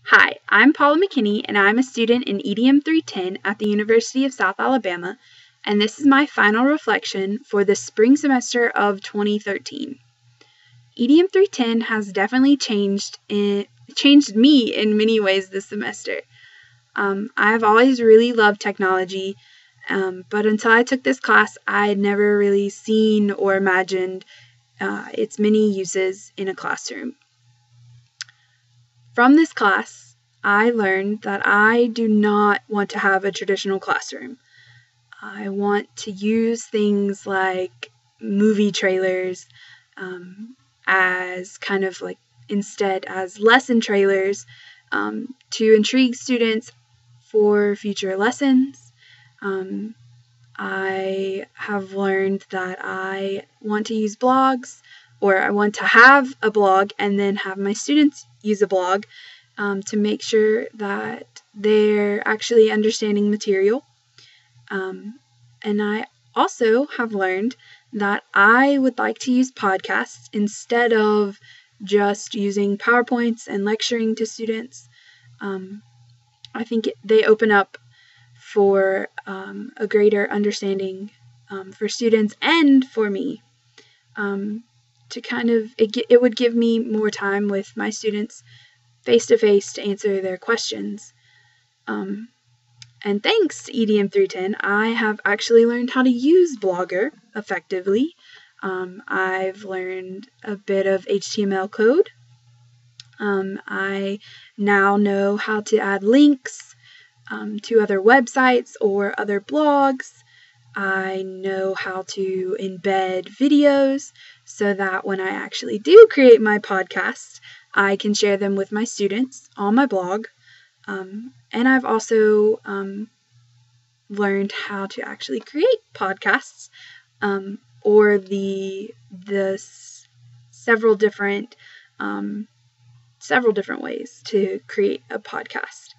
Hi, I'm Paula McKinney, and I'm a student in EDM 310 at the University of South Alabama, and this is my final reflection for the spring semester of 2013. EDM 310 has definitely changed me in many ways this semester. I've always really loved technology, but until I took this class, I had never really seen or imagined its many uses in a classroom. From this class, I learned that I do not want to have a traditional classroom. I want to use things like movie trailers as kind of like instead as lesson trailers to intrigue students for future lessons. I have learned that I want to use blogs, or I want to have a blog and then have my students use a blog to make sure that they're actually understanding material. And I also have learned that I would like to use podcasts instead of just using PowerPoints and lecturing to students. I think they open up for a greater understanding for students and for me. To kind of, it would give me more time with my students face-to-face to answer their questions. And thanks to EDM 310, I have actually learned how to use Blogger effectively. I've learned a bit of HTML code. I now know how to add links to other websites or other blogs. I know how to embed videos so that when I actually do create my podcast, I can share them with my students on my blog. And I've also learned how to actually create podcasts or the several different ways to create a podcast.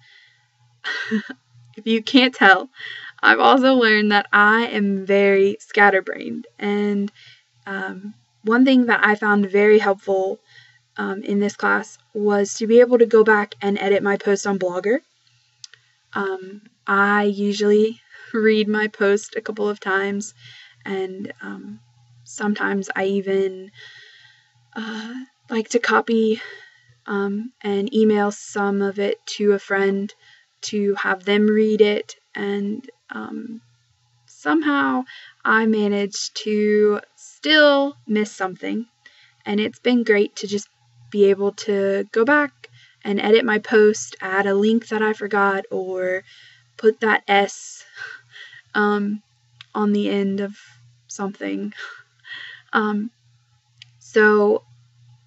If you can't tell, I've also learned that I am very scatterbrained, and one thing that I found very helpful in this class was to be able to go back and edit my post on Blogger. I usually read my post a couple of times, and sometimes I even like to copy and email some of it to a friend to have them read it, and somehow I managed to still miss something, and it's been great to just be able to go back and edit my post, add a link that I forgot, or put that S on the end of something. So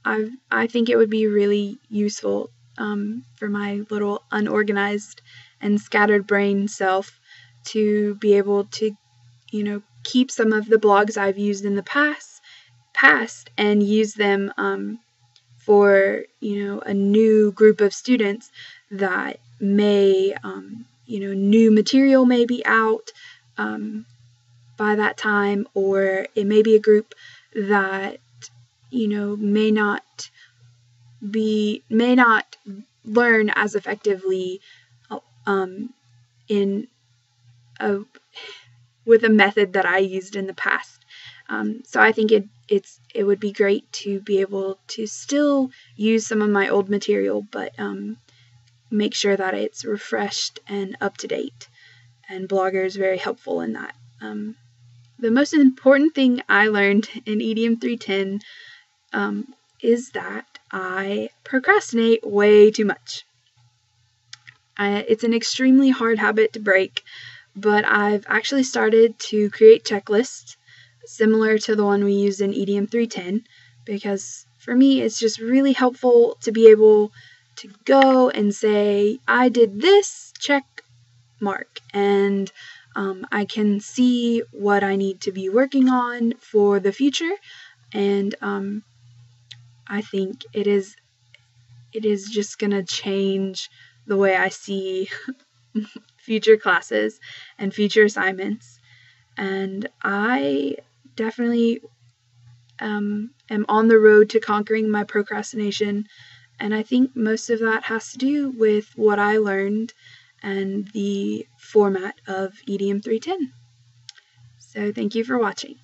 I think it would be really useful for my little unorganized and scattered brain self to be able to, keep some of the blogs I've used in the past and use them for, a new group of students that may, new material may be out by that time, or it may be a group that, may not learn as effectively with a method that I used in the past. So I think it would be great to be able to still use some of my old material, but make sure that it's refreshed and up to date. And Blogger is very helpful in that. The most important thing I learned in EDM 310 is that I procrastinate way too much. It's an extremely hard habit to break, but I've actually started to create checklists similar to the one we used in EDM 310, because for me it's just really helpful to be able to go and say, I did this, check mark, and I can see what I need to be working on for the future, and I think it is just going to change the way I see future classes and future assignments. And I definitely am on the road to conquering my procrastination And I think most of that has to do with what I learned and the format of EDM 310. So thank you for watching.